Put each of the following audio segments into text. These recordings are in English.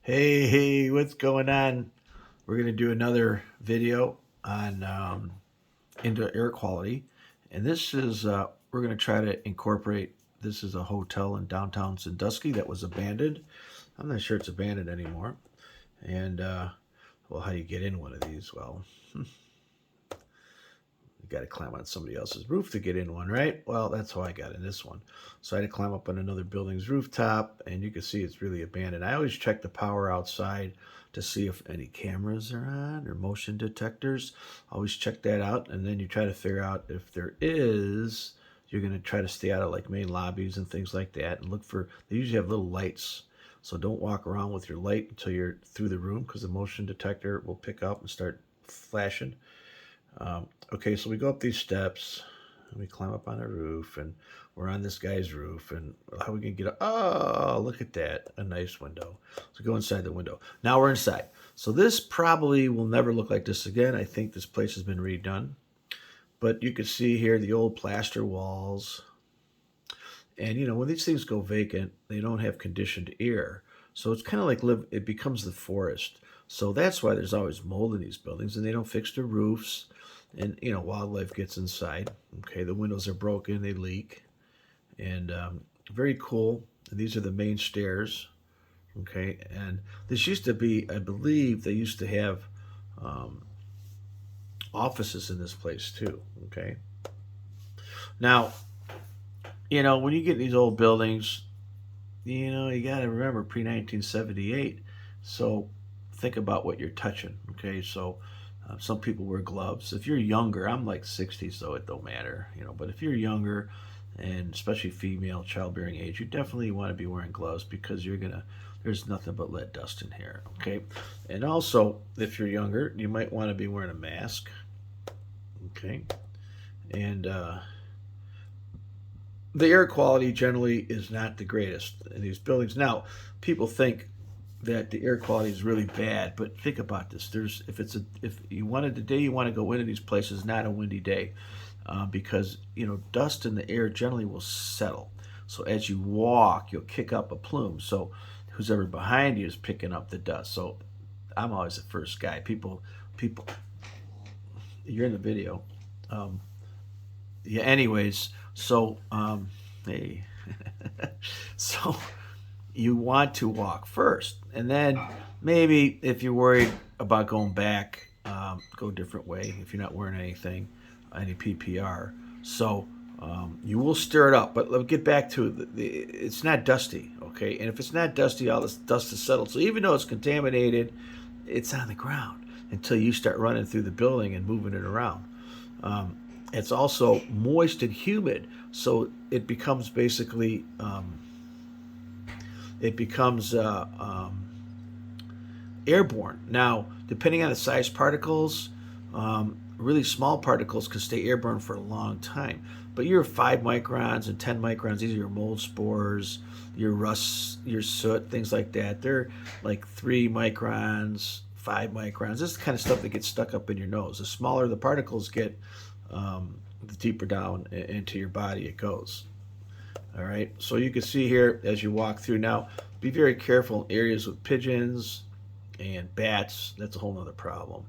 Hey, what's going on? We're going to do another video on indoor air quality. And we're going to try to incorporate, this is a hotel in downtown Sandusky that was abandoned. I'm not sure it's abandoned anymore. And, well, how do you get in one of these? Well, you got to climb on somebody else's roof to get in one, right? Well, that's how I got in this one. So I had to climb up on another building's rooftop, and you can see it's really abandoned. I always check the power outside to see if any cameras are on or motion detectors. Always check that out, and then you try to figure out if there is. You're going to try to stay out of like main lobbies and things like that, and look for. They usually have little lights, so don't walk around with your light until you're through the room because the motion detector will pick up and start flashing. Okay, so we go up these steps, and we climb up on the roof, and we're on this guy's roof, and how are we gonna get up? Oh, look at that, a nice window. So go inside the window. Now we're inside. So this probably will never look like this again. I think this place has been redone. But you can see here the old plaster walls. And when these things go vacant, they don't have conditioned air. So it's kind of like it becomes the forest. So that's why there's always mold in these buildings, and they don't fix the roofs, and wildlife gets inside. Okay, the windows are broken, they leak, and very cool. And these are the main stairs. Okay, and this used to be, I believe, they used to have um, offices in this place too. Okay, now when you get in these old buildings, you got to remember pre 1978. So think about what you're touching. Okay, so some people wear gloves. If you're younger, I'm like 60, so it don't matter. But if you're younger, and especially female, childbearing age, you definitely want to be wearing gloves because There's nothing but lead dust in here. Okay, and also if you're younger, you might want to be wearing a mask. Okay, and the air quality generally is not the greatest in these buildings. Now, people think that the air quality is really bad, but think about this. If you wanted the day you want to go into these places, not a windy day, because dust in the air generally will settle. So as you walk, you'll kick up a plume. So who's ever behind you is picking up the dust. So I'm always the first guy. People, you're in the video. Um, yeah. Anyways, so hey, so you want to walk first, and then maybe if you're worried about going back, go a different way. If you're not wearing anything, any PPR, so you will stir it up. But let's get back to it's not dusty, okay? And if it's not dusty, all this dust is settled. So even though it's contaminated, it's on the ground until you start running through the building and moving it around. Um, it's also moist and humid, so it becomes airborne. Now, depending on the size particles, really small particles can stay airborne for a long time. But your 5 microns and 10 microns, these are your mold spores, your rust, your soot, things like that. They're like 3 microns, 5 microns. This is the kind of stuff that gets stuck up in your nose. The smaller the particles get, the deeper down into your body it goes. All right, so you can see here as you walk through. Now, be very careful in areas with pigeons and bats. That's a whole other problem.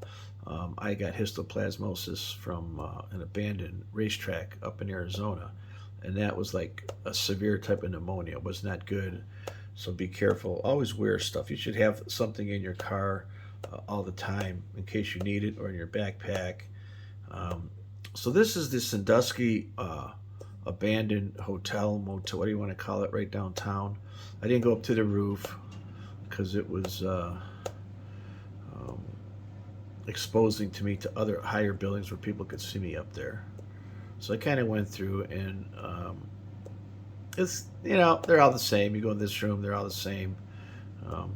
I got histoplasmosis from an abandoned racetrack up in Arizona, and that was like a severe type of pneumonia. It was not good, so be careful. Always wear stuff. You should have something in your car all the time in case you need it, or in your backpack. Um, so this is the Sandusky abandoned hotel, motel, what do you want to call it, right downtown. I didn't go up to the roof because it was um, exposing to me to other higher buildings where people could see me up there. So I kind of went through, and it's they're all the same. You go in this room, they're all the same. Um,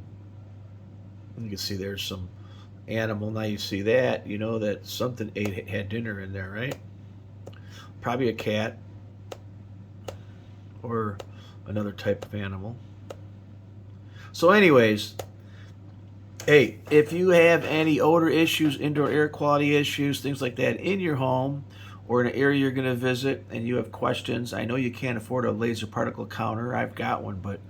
you can see there's some animal. Now you see that, that something had dinner in there, right? Probably a cat or another type of animal. So, anyways, hey, if you have any odor issues, indoor air quality issues, things like that in your home or in an area you're going to visit, and you have questions, I know you can't afford a laser particle counter. I've got one, but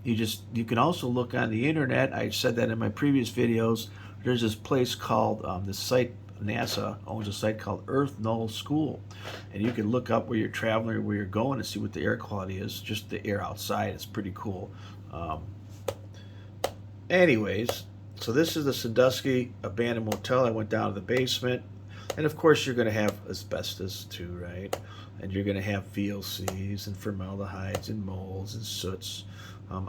You can also look on the internet. I said that in my previous videos. There's this place called this site. NASA owns a site called Earth Null School, and you can look up where you're traveling or where you're going and see what the air quality is. Just the air outside. It's pretty cool. Um, Anyways, so this is the Sandusky abandoned motel. I went down to the basement, and of course you're going to have asbestos too, right? And you're going to have VOCs and formaldehydes and molds and soots.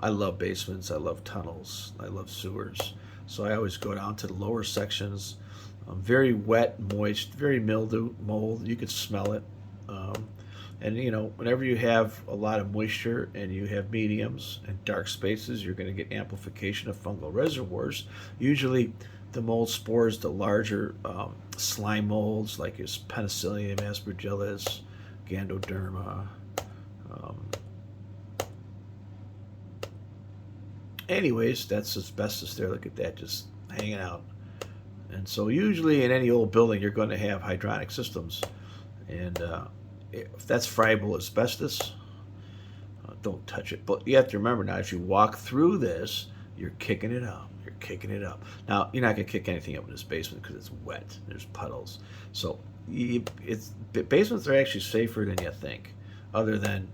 I love basements. I love tunnels. I love sewers. So I always go down to the lower sections. Very wet, moist, very mildew, mold. You could smell it. Um, and whenever you have a lot of moisture and you have mediums and dark spaces, you're going to get amplification of fungal reservoirs. Usually, the mold spores, the larger slime molds, like is Penicillium, Aspergillus, Gandoderma. Um, Anyways, that's asbestos there. Look at that, just hanging out. And so, usually in any old building, you're going to have hydronic systems, and if that's friable asbestos, don't touch it. But you have to remember now, as you walk through this, you're kicking it up. You're kicking it up. Now, you're not going to kick anything up in this basement because it's wet. There's puddles. So basements are actually safer than you think, other than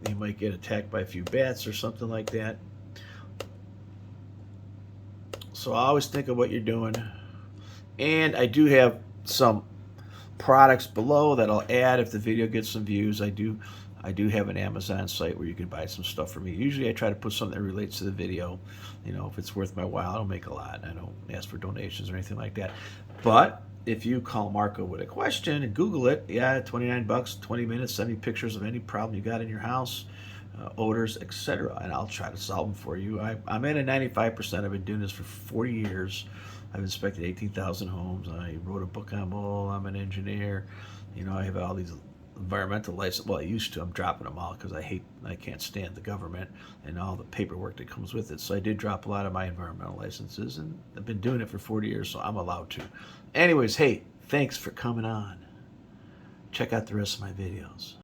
you might get attacked by a few bats or something like that. So I always think of what you're doing. And I do have some products below that I'll add if the video gets some views. I do have an Amazon site where you can buy some stuff for me. Usually I try to put something that relates to the video. If it's worth my while, I don't make a lot. I don't ask for donations or anything like that. But if you call Marco with a question and Google it, yeah, $29, 20 minutes, send me pictures of any problem you got in your house, odors, etc., and I'll try to solve them for you. I'm at a 95%. I've been doing this for 40 years. I've inspected 18,000 homes. I wrote a book on mold. I'm an engineer. I have all these environmental licenses. Well, I used to. I'm dropping them all because I can't stand the government and all the paperwork that comes with it. So I did drop a lot of my environmental licenses, and I've been doing it for 40 years, so I'm allowed to. Anyways, hey, thanks for coming on. Check out the rest of my videos.